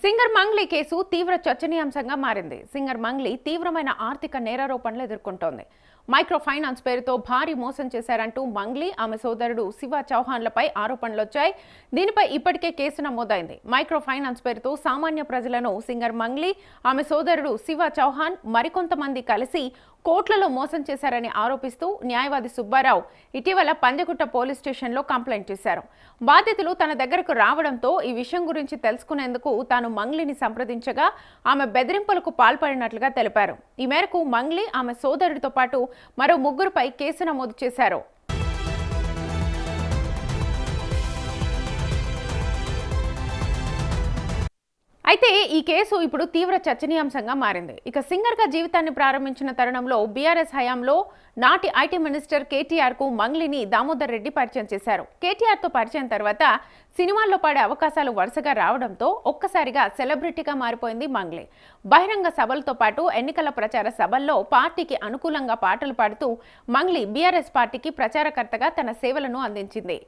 Singer Mangli case తీవ్ర చర్చనీయాంశంగా మారింది. సింగర్ మంగ్లీ తీవ్రమైన ఆర్థిక నేరారోపణలు ఎదుర్కొంటోంది. మైక్రో ఫైనాన్స్ పేరుతో భారీ మోసం చేశారంటూ మంగ్లీ, ఆమె సోదరుడు శివ చౌహాన్లపై ఆరోపణలొచ్చాయి. దీనిపై ఇప్పటికే కేసు నమోదైంది. మైక్రో ఫైనాన్స్ పేరుతో సామాన్య ప్రజలను సింగర్ మంగ్లీ, ఆమె సోదరుడు శివ చౌహాన్ మరికొంతమంది కలిసి కోట్లలో మోసం చేశారని ఆరోపిస్తూ న్యాయవాది సుబ్బారావు ఇటీవల పంజగుట్ట పోలీస్ స్టేషన్లో కంప్లైంట్ చేశారు. బాధితులు తన దగ్గరకు రావడంతో ఈ విషయం గురించి తెలుసుకునేందుకు తాను మంగ్లీని సంప్రదించగా ఆమె బెదిరింపులకు పాల్పడినట్లుగా తెలిపారు. ఈ మేరకు మంగ్లీ, ఆమె సోదరుడితో పాటు మరో ముగ్గురుపై కేసు నమోదు చేశారు. అయితే ఈ కేసు ఇప్పుడు తీవ్ర చర్చనీయాంశంగా మారింది. ఇక సింగర్గా జీవితాన్ని ప్రారంభించిన తరుణంలో బీఆర్ఎస్ హయాంలో నాటి ఐటీ మినిస్టర్ కేటీఆర్కు మంగ్లీని దామోదర్ రెడ్డి పరిచయం చేశారు. కేటీఆర్తో పరిచయం తర్వాత సినిమాల్లో పాడే అవకాశాలు వరుసగా రావడంతో ఒక్కసారిగా సెలబ్రిటీగా మారిపోయింది మంగ్లీ. బహిరంగ సభలతో పాటు ఎన్నికల ప్రచార సభల్లో పార్టీకి అనుకూలంగా పాటలు పాడుతూ మంగ్లీ బీఆర్ఎస్ పార్టీకి ప్రచారకర్తగా తన సేవలను అందించింది.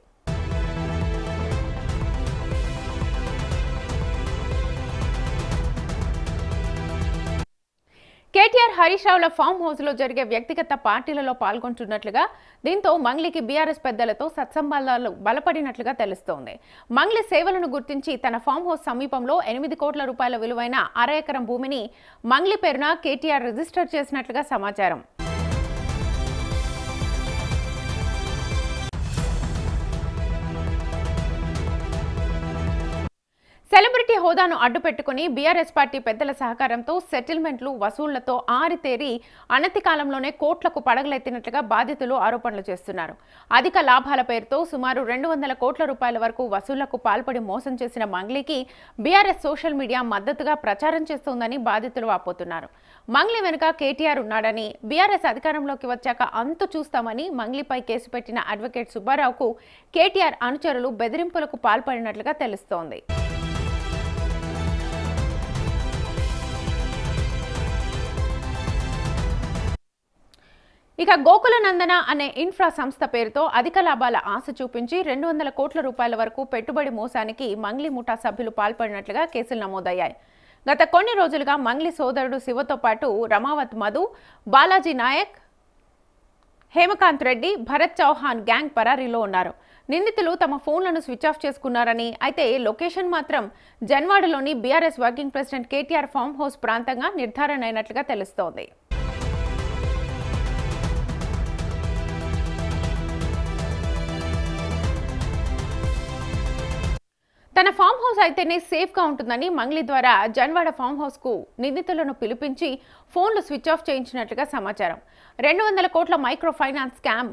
కేటీఆర్, హరీష్ రావుల ఫామ్ హౌస్లో జరిగే వ్యక్తిగత పార్టీలలో పాల్గొంటున్నట్లుగా, దీంతో మంగ్లీకి బీఆర్ఎస్ పెద్దలతో సత్సంబంధాలు బలపడినట్లుగా తెలుస్తోంది. మంగ్లీ సేవలను గుర్తించి తన ఫామ్ హౌస్ సమీపంలో 8 కోట్ల రూపాయల విలువైన అర ఎకరం భూమిని మంగ్లీ పేరున కేటీఆర్ రిజిస్టర్ చేసినట్లుగా సమాచారం. సెలబ్రిటీ హోదాను అడ్డుపెట్టుకుని బీఆర్ఎస్ పార్టీ పెద్దల సహకారంతో సెటిల్మెంట్లు, వసూళ్లతో ఆరితేరి అనతి కాలంలోనే కోట్లకు పడగలెత్తినట్లుగా బాధితులు ఆరోపణలు చేస్తున్నారు. అధిక లాభాల పేరుతో సుమారు 200 కోట్ల రూపాయల వరకు వసూళ్లకు పాల్పడి మోసం చేసిన మంగ్లీకి బీఆర్ఎస్ సోషల్ మీడియా మద్దతుగా ప్రచారం చేస్తోందని బాధితులు వాపోతున్నారు. మంగ్లీ వెనుక కేటీఆర్ ఉన్నాడని, బీఆర్ఎస్ అధికారంలోకి వచ్చాక అంతు చూస్తామని మంగ్లీపై కేసు పెట్టిన అడ్వకేట్ సుబ్బారావుకు కేటీఆర్ అనుచరులు బెదిరింపులకు పాల్పడినట్లుగా తెలుస్తోంది. ఇక గోకులనందన అనే ఇన్ఫ్రా సంస్థ పేరుతో అధిక లాభాల ఆశ చూపించి 200 కోట్ల రూపాయల వరకు పెట్టుబడి మోసానికి మంగ్లీ ముఠా సభ్యులు పాల్పడినట్లుగా కేసులు నమోదయ్యాయి. గత కొన్ని రోజులుగా మంగ్లీ సోదరుడు శివతో పాటు రమావత్ మధు, బాలాజీ నాయక్, హేమకాంత్ రెడ్డి, భరత్ చౌహాన్ గ్యాంగ్ పరారీలో ఉన్నారు. నిందితులు తమ ఫోన్లను స్విచ్ ఆఫ్ చేసుకున్నారని, అయితే లొకేషన్ మాత్రం జన్వాడలోని BRS working president KTR farm house ప్రాంతంగా నిర్ధారణ అయినట్లుగా తెలుస్తోంది. తన ఫామ్ హౌస్ అయితేనే సేఫ్గా ఉంటుందని మంగ్లీ ద్వారా జన్వాడ ఫామ్ హౌస్కు నిందితులను పిలిపించి ఫోన్లు స్విచ్ ఆఫ్ చేయించినట్లుగా సమాచారం. 200 కోట్ల మైక్రో ఫైనాన్స్ స్కామ్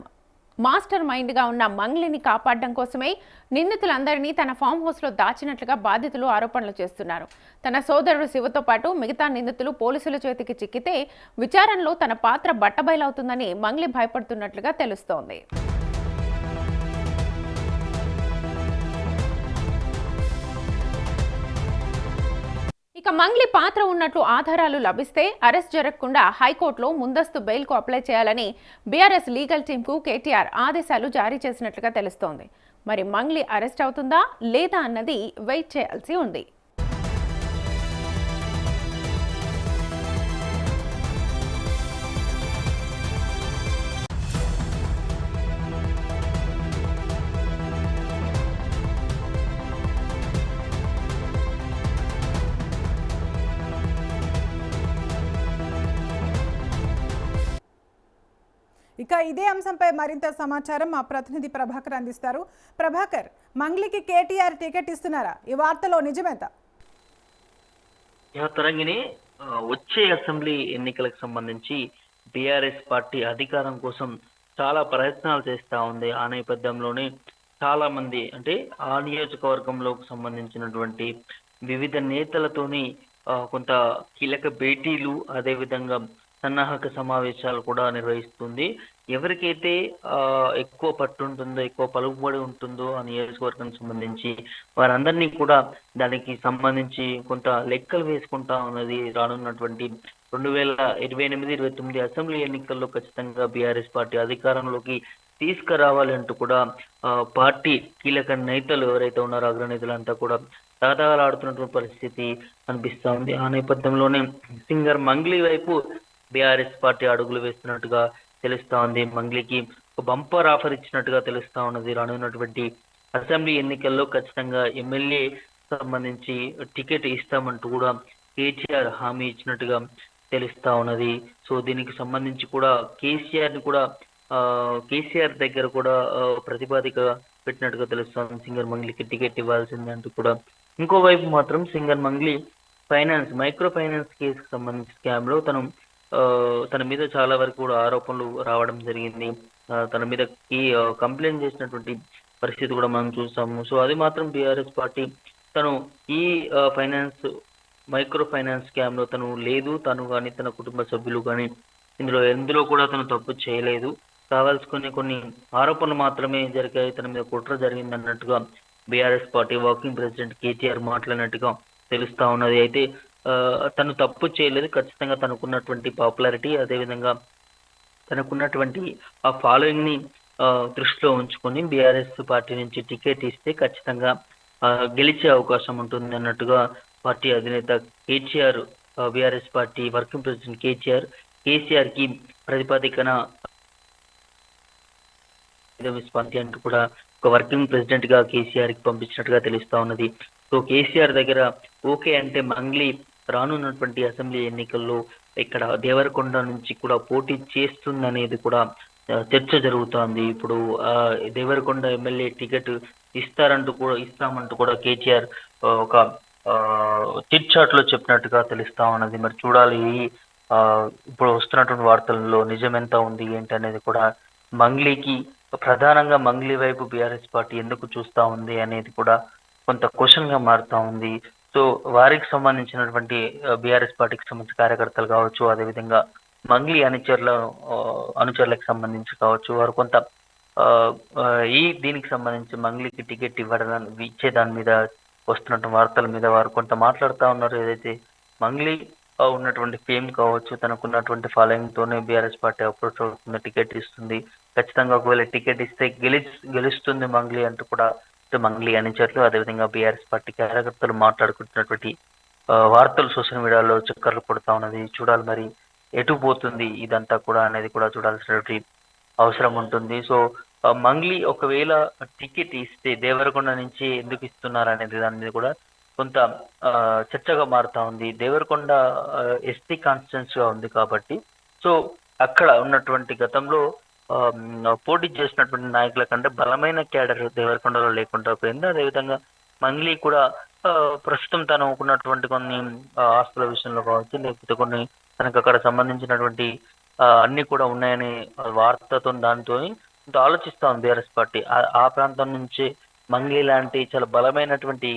మాస్టర్ మైండ్గా ఉన్న మంగ్లీని కాపాడడం కోసమే నిందితులందరినీ తన ఫామ్ హౌస్లో దాచినట్లుగా బాధితులు ఆరోపణలు చేస్తున్నారు. తన సోదరుడు శివతో పాటు మిగతా నిందితులు పోలీసుల చేతికి చిక్కితే విచారణలో తన పాత్ర బట్టబయలవుతుందని మంగ్లీ భయపడుతున్నట్లుగా తెలుస్తోంది. ఇక మంగ్లీ పాత్ర ఉన్నట్లు ఆధారాలు లభిస్తే అరెస్ట్ జరగకుండా హైకోర్టులో ముందస్తు బెయిల్కు అప్లై చేయాలని బీఆర్ఎస్ లీగల్ టీంకు కేటీఆర్ ఆదేశాలు జారీ చేసినట్లుగా తెలుస్తోంది. మరి మంగ్లీ అరెస్ట్ అవుతుందా లేదా అన్నది వెయిట్ చేయాల్సి ఉంది. ఇక ఇదే అంశంపై మరింత సమాచారం మా ప్రతినిధి ప్రభాకర్ అందిస్తారు. ప్రభాకర్, మంగ్లీకి కేటీఆర్ టికెట్ ఇస్తున్నారా? ఈ వార్తలో నిజమేంత? తరంగిణి, వచ్చే అసెంబ్లీ ఎన్నికలకు సంబంధించి బీఆర్ఎస్ పార్టీ అధికారం కోసం చాలా ప్రయత్నాలు చేస్తూ ఉంది. ఆ నేపథ్యంలోనే చాలా మంది, అంటే ఆ నియోజకవర్గంలోకి సంబంధించినటువంటి వివిధ నేతలతోని కొంత కీలక భేటీలు, అదేవిధంగా సన్నాహక సమావేశాలు కూడా నిర్వహిస్తుంది. ఎవరికైతే ఎక్కువ పట్టు ఉంటుందో, ఎక్కువ పలుకుబడి ఉంటుందో ఆ నియోజకవర్గానికి సంబంధించి వారందరినీ కూడా దానికి సంబంధించి కొంత లెక్కలు వేసుకుంటా ఉన్నది. రానున్నటువంటి 2028-29 అసెంబ్లీ ఎన్నికల్లో ఖచ్చితంగా బీఆర్ఎస్ పార్టీ అధికారంలోకి తీసుకురావాలి అంటూ కూడా పార్టీ కీలక నేతలు ఎవరైతే ఉన్నారో అగ్రనేతలంతా కూడా తహతహలాడుతున్నటువంటి పరిస్థితి అనిపిస్తా ఉంది. ఆ నేపథ్యంలోనే సింగర్ మంగ్లీ వైపు బీఆర్ఎస్ పార్టీ అడుగులు వేస్తున్నట్టుగా తెలుస్తా ఉంది. మంగ్లీకి ఒక బంపర్ ఆఫర్ ఇచ్చినట్టుగా తెలుస్తా ఉన్నది. రానున్నటువంటి అసెంబ్లీ ఎన్నికల్లో ఖచ్చితంగా ఎమ్మెల్యే సంబంధించి టికెట్ ఇస్తామంటూ కూడా కేటీఆర్ హామీ ఇచ్చినట్టుగా తెలుస్తా ఉన్నది. సో దీనికి సంబంధించి కూడా కేసీఆర్ ని కూడా కేసీఆర్ దగ్గర కూడా ప్రతిపాదిక పెట్టినట్టుగా తెలుస్తుంది. సింగర్ మంగ్లీకి టికెట్ ఇవ్వాల్సిందే అంటూ కూడా. ఇంకోవైపు మాత్రం సింగర్ మంగ్లీ మైక్రో ఫైనాన్స్ కేసుకు సంబంధించి స్కామ్ లో తన మీద చాలా వరకు కూడా ఆరోపణలు రావడం జరిగింది. తన మీద కంప్లైంట్ చేసినటువంటి పరిస్థితి కూడా మనం చూస్తాము. సో అది మాత్రం బీఆర్ఎస్ పార్టీ తను ఈ మైక్రో ఫైనాన్స్ స్కామ్ లో తను లేదు, తను కానీ తన కుటుంబ సభ్యులు కానీ ఎందులో కూడా తను తప్పు చేయలేదు, కావాల్సుకునే కొన్ని ఆరోపణలు మాత్రమే జరిగాయి, తన మీద కుట్ర జరిగింది అన్నట్టుగా BRS party working president KTR మాట్లాడినట్టుగా తెలుస్తా ఉన్నది. అయితే తను తప్పు చేయలేదు, ఖచ్చితంగా తనకున్నటువంటి పాపులారిటీ అదేవిధంగా తనకున్నటువంటి ఆ ఫాలోయింగ్ ని దృష్టిలో ఉంచుకొని బీఆర్ఎస్ పార్టీ నుంచి టికెట్ ఇస్తే ఖచ్చితంగా గెలిచే అవకాశం ఉంటుంది అన్నట్టుగా పార్టీ అధినేత KTR, BRS party working president KCR కి ప్రతిపాదికన స్పంది అంటూ కూడా ఒక వర్కింగ్ ప్రెసిడెంట్ గా కేసీఆర్ కి పంపించినట్టుగా తెలుస్తా ఉన్నది. సో కేసీఆర్ దగ్గర ఓకే అంటే మంగ్లీ రానున్నటువంటి అసెంబ్లీ ఎన్నికల్లో ఇక్కడ దేవరకొండ నుంచి కూడా పోటీ చేస్తుందనేది కూడా చర్చ జరుగుతోంది. ఇప్పుడు దేవరకొండ ఎమ్మెల్యే టికెట్ ఇస్తామంటూ కూడా కేటీఆర్ ఒక చిట్ చాట్ లో చెప్పినట్టుగా తెలుస్తా ఉన్నది. మరి చూడాలి ఇప్పుడు వస్తున్నటువంటి వార్తలలో నిజం ఎంత ఉంది ఏంటి అనేది కూడా. ప్రధానంగా మంగ్లీ వైపు బీఆర్ఎస్ పార్టీ ఎందుకు చూస్తా ఉంది అనేది కూడా కొంత క్వశ్చన్ గా మారుతా ఉంది. సో వారికి సంబంధించినటువంటి బీఆర్ఎస్ పార్టీకి సంబంధించిన కార్యకర్తలు కావచ్చు, అదేవిధంగా మంగ్లీ అనుచరులకు సంబంధించి కావచ్చు, వారు కొంత దీనికి సంబంధించి మంగ్లీకి టికెట్ ఇచ్చే దాని మీద వస్తున్నటువంటి వార్తల మీద వారు కొంత మాట్లాడుతూ ఉన్నారు. ఏదైతే మంగ్లీ ఉన్నటువంటి ఫేమ్ కావచ్చు, తనకున్నటువంటి ఫాలోయింగ్ తోనే బీఆర్ఎస్ పార్టీ అప్రోచ్ అవుతుంది, టికెట్ ఇస్తుంది, ఖచ్చితంగా ఒకవేళ టికెట్ ఇస్తే గెలుస్తుంది మంగ్లీ అంటూ కూడా మంగ్లీ అనుచరులు అదేవిధంగా బీఆర్ఎస్ పార్టీ కార్యకర్తలు మాట్లాడుకుంటున్నటువంటి వార్తలు సోషల్ మీడియాలో చక్కర్లు కొడుతా ఉన్నది. చూడాలి మరి ఎటు పోతుంది ఇదంతా కూడా అనేది కూడా చూడాల్సినటువంటి అవసరం ఉంటుంది. సో మంగ్లీ ఒకవేళ టికెట్ ఇస్తే దేవరకొండ నుంచి ఎందుకు ఇస్తున్నారు అనేది దాని మీద కూడా కొంత చర్చగా మారుతా ఉంది. దేవరకొండ ఎస్టీ కాన్స్టిట్యున్సీ గా ఉంది కాబట్టి సో అక్కడ ఉన్నటువంటి గతంలో పోటీ చేసినటువంటి నాయకుల కంటే బలమైన క్యాడర్ దేవరకొండలో లేకుండా పోయింది. అదేవిధంగా మంగ్లీ కూడా ప్రస్తుతం తను ఉన్నటువంటి కొన్ని ఆస్తుల విషయంలో కావచ్చు, లేకపోతే కొన్ని తనకు అక్కడ సంబంధించినటువంటి అన్ని కూడా ఉన్నాయని వార్తతో దాంతో ఆలోచిస్తా ఉంది బీఆర్ఎస్ పార్టీ. ఆ ప్రాంతం నుంచి మంగ్లీ లాంటి చాలా బలమైనటువంటి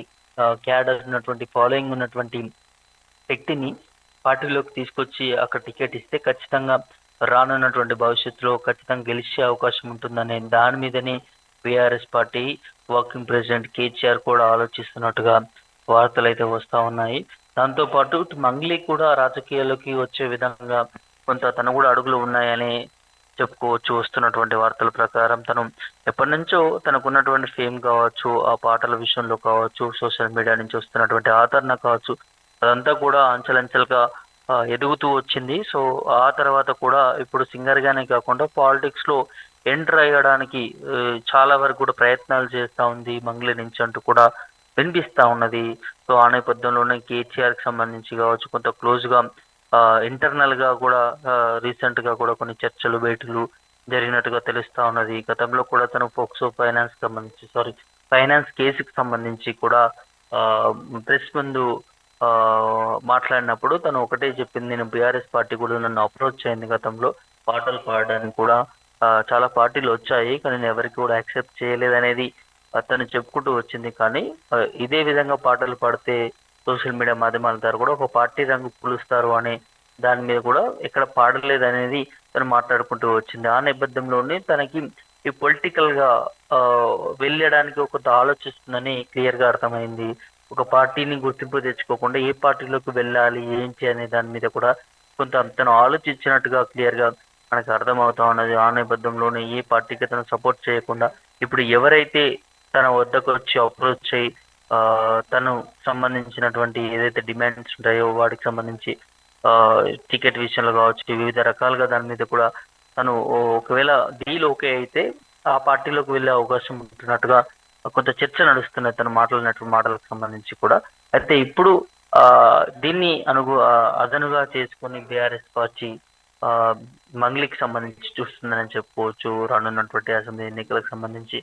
క్యాడర్ ఉన్నటువంటి ఫాలోయింగ్ ఉన్నటువంటి వ్యక్తిని పార్టీలోకి తీసుకొచ్చి అక్కడ టికెట్ ఇస్తే ఖచ్చితంగా రానున్నటువంటి భవిష్యత్తులో ఖచ్చితంగా గెలిచే అవకాశం ఉంటుందనే దాని మీదనే BRS party working president KCR కూడా ఆలోచిస్తున్నట్టుగా వార్తలు అయితే వస్తా ఉన్నాయి. దాంతో పాటు మంగ్లీ కూడా రాజకీయాల్లోకి వచ్చే విధంగా కొంత తన కూడా అడుగులు ఉన్నాయని చెప్పుకోవచ్చు. వస్తున్నటువంటి వార్తల ప్రకారం తను ఎప్పటి నుంచో తనకున్నటువంటి ఫేమ్ కావచ్చు, ఆ పాటల విషయంలో కావచ్చు, సోషల్ మీడియా నుంచి వస్తున్నటువంటి ఆదరణ కావచ్చు, అదంతా కూడా అంచెలంచెలుగా ఎదుగుతూ వచ్చింది. సో ఆ తర్వాత కూడా ఇప్పుడు సింగర్ గానే కాకుండా పాలిటిక్స్ లో ఎంటర్ అయ్యడానికి చాలా వరకు కూడా ప్రయత్నాలు చేస్తా ఉంది మంగ్లీ నుంచి అంటూ కూడా వినిపిస్తా ఉన్నది. సో ఆ నేపథ్యంలోనే కేసీఆర్ కి సంబంధించి కావచ్చు కొంత క్లోజ్ గా ఇంటర్నల్ గా కూడా రీసెంట్ గా కూడా కొన్ని చర్చలు భేటీలు జరిగినట్టుగా తెలుస్తా ఉన్నది. గతంలో కూడా తను పోక్సో ఫైనాన్స్ కేసుకు సంబంధించి కూడా ప్రెస్ ముందు మాట్లాడినప్పుడు తను ఒకటే చెప్పింది, నేను బీఆర్ఎస్ పార్టీ కూడా నన్ను అప్రోచ్ అయింది గతంలో పాటలు పాడడానికి కూడా, చాలా పార్టీలు వచ్చాయి కానీ నేను ఎవరికి కూడా యాక్సెప్ట్ చేయలేదనేది తను చెప్పుకుంటూ వచ్చింది. కానీ ఇదే విధంగా పాటలు పాడితే సోషల్ మీడియా మాధ్యమాల ద్వారా కూడా ఒక పార్టీ రంగు పులుస్తారు అనే దాని మీద కూడా ఎక్కడ పాడలేదు అనేది తను మాట్లాడుకుంటూ వచ్చింది. ఆ నేపథ్యంలోనే తనకి ఈ పొలిటికల్ గా వెళ్ళడానికి కొంత ఆలోచిస్తుందని క్లియర్ గా అర్థమైంది. ఒక పార్టీని గుర్తింపు తెచ్చుకోకుండా ఏ పార్టీలోకి వెళ్ళాలి ఏంటి అనే దాని మీద కూడా కొంత తను ఆలోచించినట్టుగా క్లియర్ గా మనకు అర్థమవుతా ఉన్నది. ఆ నేపథ్యంలోనే ఏ పార్టీకి తను సపోర్ట్ చేయకుండా ఇప్పుడు ఎవరైతే తన వద్దకు వచ్చి అప్రోచ్ అయ్యి తను సంబంధించినటువంటి ఏదైతే డిమాండ్స్ ఉంటాయో వాటికి సంబంధించి ఆ టికెట్ విషయంలో కావచ్చు, వివిధ రకాలుగా దాని మీద కూడా తను ఒకవేళ డీల్ ఓకే అయితే ఆ పార్టీలోకి వెళ్ళే అవకాశం ఉంటున్నట్టుగా కొంత చర్చ నడుస్తున్నది తను మాట్లాడినటువంటి మాటలకు సంబంధించి కూడా. అయితే ఇప్పుడు ఆ దీన్ని అదనుగా చేసుకొని బీఆర్ఎస్ పార్టీ ఆ మంగ్లీకి సంబంధించి చూస్తుందని చెప్పుకోవచ్చు. రానున్నటువంటి అసెంబ్లీ ఎన్నికలకు సంబంధించి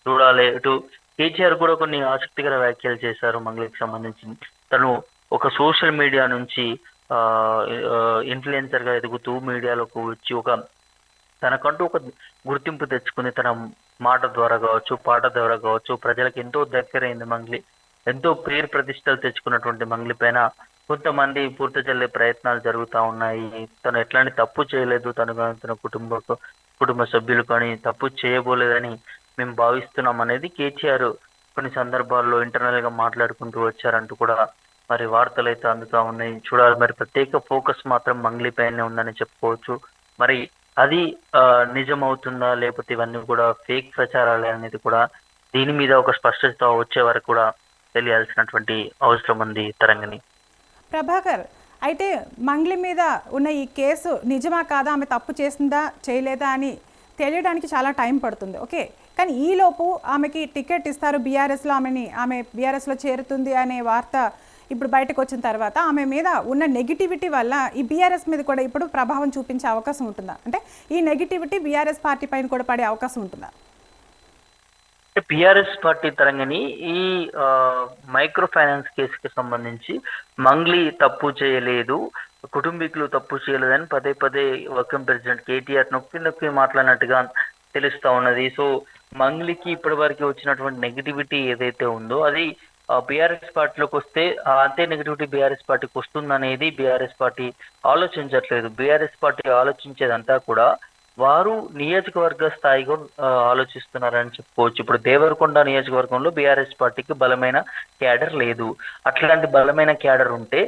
చూడాలి. ఇటు కేసీఆర్ కూడా కొన్ని ఆసక్తికర వ్యాఖ్యలు చేశారు మంగ్లీకి సంబంధించి. తను ఒక సోషల్ మీడియా నుంచి ఇన్ఫ్లుయెన్సర్ గా ఎదుగుతూ మీడియాలోకి వచ్చి తనకంటూ ఒక గుర్తింపు తెచ్చుకుని తన మాట ద్వారా కావచ్చు, పాట ద్వారా కావచ్చు ప్రజలకు ఎంతో దగ్గరైంది మంగ్లీ. ఎంతో పేరు ప్రతిష్టలు తెచ్చుకున్నటువంటి మంగ్లీ పైన కొంతమంది పూర్తి చెల్లే ప్రయత్నాలు జరుగుతూ ఉన్నాయి. తను ఎట్లాంటి తప్పు చేయలేదు, తను కానీ తన కుటుంబ సభ్యులు కానీ తప్పు చేయబోలేదని మేము భావిస్తున్నాం అనేది కేసీఆర్ కొన్ని సందర్భాల్లో ఇంటర్నల్ గా మాట్లాడుకుంటూ వచ్చారంటూ కూడా మరి వార్తలు అయితే అందుతా ఉన్నాయి. చూడాలి, మరి ప్రత్యేక ఫోకస్ మాత్రం మంగ్లీ పైనే ఉందని చెప్పుకోవచ్చు. మరి అది నిజమవుతుందా లేకపోతే ఇవన్నీ కూడా ఫేక్ ప్రచారాలే అనేది కూడా దీని మీద ఒక స్పష్టత వచ్చే వరకు కూడా తెలియాల్సినటువంటి అవసరం ఉంది తరంగిణి. ప్రభాకర్, అయితే మంగ్లీ మీద ఉన్న ఈ కేసు నిజమా కాదా, ఆమె తప్పు చేసిందా చేయలేదా అని తెలియడానికి చాలా టైం పడుతుంది. ఓకే, కానీ ఈలోపు ఆమెకి టికెట్ ఇస్తారు బీఆర్ఎస్లో, ఆమె బీఆర్ఎస్లో చేరుతుంది అనే వార్త ఇప్పుడు బయటకు వచ్చిన తర్వాత ఆమె మీద ఉన్న నెగిటివిటీ వల్ల ఈ బీఆర్ఎస్ మీద కూడా ఇప్పుడు ప్రభావం చూపించే అవకాశం ఉంటుందా? అంటే ఈ నెగిటివిటీ బీఆర్ఎస్ పార్టీ పైన కూడా పడే అవకాశం ఉంటుందా? బీఆర్ఎస్ పార్టీ తరంగని ఈ మైక్రో ఫైనాన్స్ కేసుకి సంబంధించి మంగ్లీ తప్పు చేయలేదు, కుటుంబీకులు తప్పు చేయలేదని పదే పదే వర్కింగ్ ప్రెసిడెంట్ కేటీఆర్ నొక్కి నొక్కి మాట్లాడినట్టుగా తెలుస్తా ఉన్నది. సో మంగ్లీకి ఇప్పటి వరకు వచ్చినటువంటి నెగిటివిటీ ఏదైతే ఉందో అది బీఆర్ఎస్ పార్టీలోకి వస్తే అంతే నెగిటివిటీ బీఆర్ఎస్ పార్టీకి వస్తుందనేది బీఆర్ఎస్ పార్టీ ఆలోచించట్లేదు. బీఆర్ఎస్ పార్టీ ఆలోచించేదంతా కూడా వారు నియోజకవర్గ స్థాయిగా ఆలోచిస్తున్నారని చెప్పుకోవచ్చు. ఇప్పుడు దేవరకొండ నియోజకవర్గంలో బీఆర్ఎస్ పార్టీకి బలమైన క్యాడర్ లేదు. అట్లాంటి బలమైన క్యాడర్ ఉంటే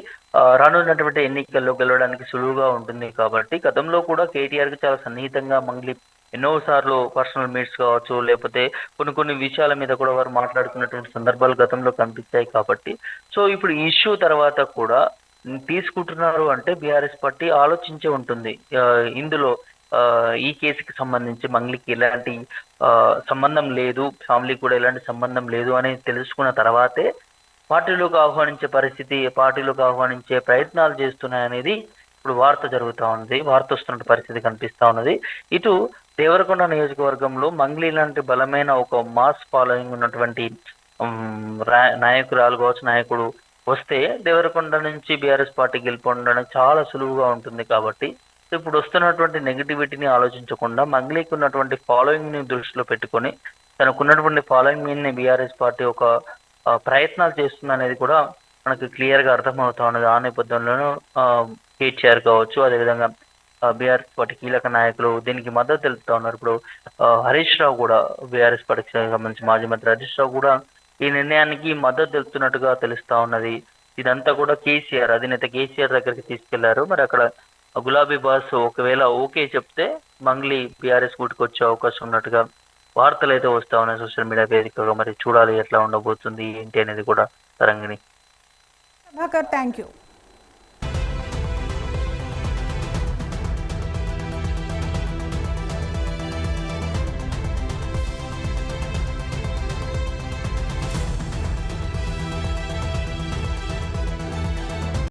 రానున్నటువంటి ఎన్నికల్లో గెలవడానికి సులువుగా ఉంటుంది. కాబట్టి గతంలో కూడా కేటీఆర్ కి చాలా సన్నిహితంగా మంగ్లీ ఎన్నోసార్లు పర్సనల్ మీట్స్ కావచ్చు, లేకపోతే కొన్ని విషయాల మీద కూడా వారు మాట్లాడుకున్నటువంటి సందర్భాలు గతంలో కనిపించాయి. కాబట్టి సో ఇప్పుడు ఈ ఇష్యూ తర్వాత కూడా తీసుకుంటున్నారు అంటే బీఆర్ఎస్ పార్టీ ఆలోచించే ఉంటుంది. ఇందులో ఈ కేసుకి సంబంధించి మంగ్లీకి ఎలాంటి సంబంధం లేదు, ఫ్యామిలీకి కూడా ఎలాంటి సంబంధం లేదు అని తెలుసుకున్న తర్వాతే పార్టీలోకి ఆహ్వానించే ప్రయత్నాలు చేస్తున్నాయనేది ఇప్పుడు వార్త జరుగుతూ ఉంది, వార్త వస్తున్న పరిస్థితి కనిపిస్తా ఉన్నది. ఇటు దేవరకొండ నియోజకవర్గంలో మంగ్లీ లాంటి బలమైన ఒక మాస్ ఫాలోయింగ్ ఉన్నటువంటి నాయకురాలు కావచ్చు, నాయకుడు వస్తే దేవరకొండ నుంచి బీఆర్ఎస్ పార్టీ గెలుపొందడం చాలా సులువుగా ఉంటుంది. కాబట్టి ఇప్పుడు వస్తున్నటువంటి నెగిటివిటీని ఆలోచించకుండా మంగ్లీకి ఉన్నటువంటి ఫాలోయింగ్ ని దృష్టిలో పెట్టుకొని తనకున్నటువంటి ఫాలోయింగ్ మీదనే బీఆర్ఎస్ పార్టీ ఒక ప్రయత్నాలు చేస్తుంది అనేది కూడా మనకు క్లియర్ గా అర్థమవుతా ఉన్నది. ఆ నేపథ్యంలోనూ కేటీఆర్ కావచ్చు, అదేవిధంగా బీఆర్ఎస్ పార్టీ కీలక నాయకులు దీనికి మద్దతు తెలుపుతా ఉన్నారు. ఇప్పుడు హరీష్ రావు కూడా బీఆర్ఎస్ పార్టీకి సంబంధించి మాజీ మంత్రి హరీష్ రావు కూడా ఈ నిర్ణయానికి మద్దతు తెలుపుతున్నట్టుగా తెలుస్తా ఉన్నది. ఇదంతా కూడా అధినేత కేసీఆర్ దగ్గరికి తీసుకెళ్లారు. మరి అక్కడ గులాబీ బాస్ ఒకవేళ ఓకే చెప్తే మంగ్లీ బీఆర్ఎస్ గుడికి వచ్చే అవకాశం ఉన్నట్టుగా వార్తలు అయితే వస్తా ఉన్నాయి సోషల్ మీడియా వేదికగా. మరి చూడాలి ఎట్లా ఉండబోతుంది ఏంటి అనేది కూడా తరంగిణి. Prabhakar, thank you.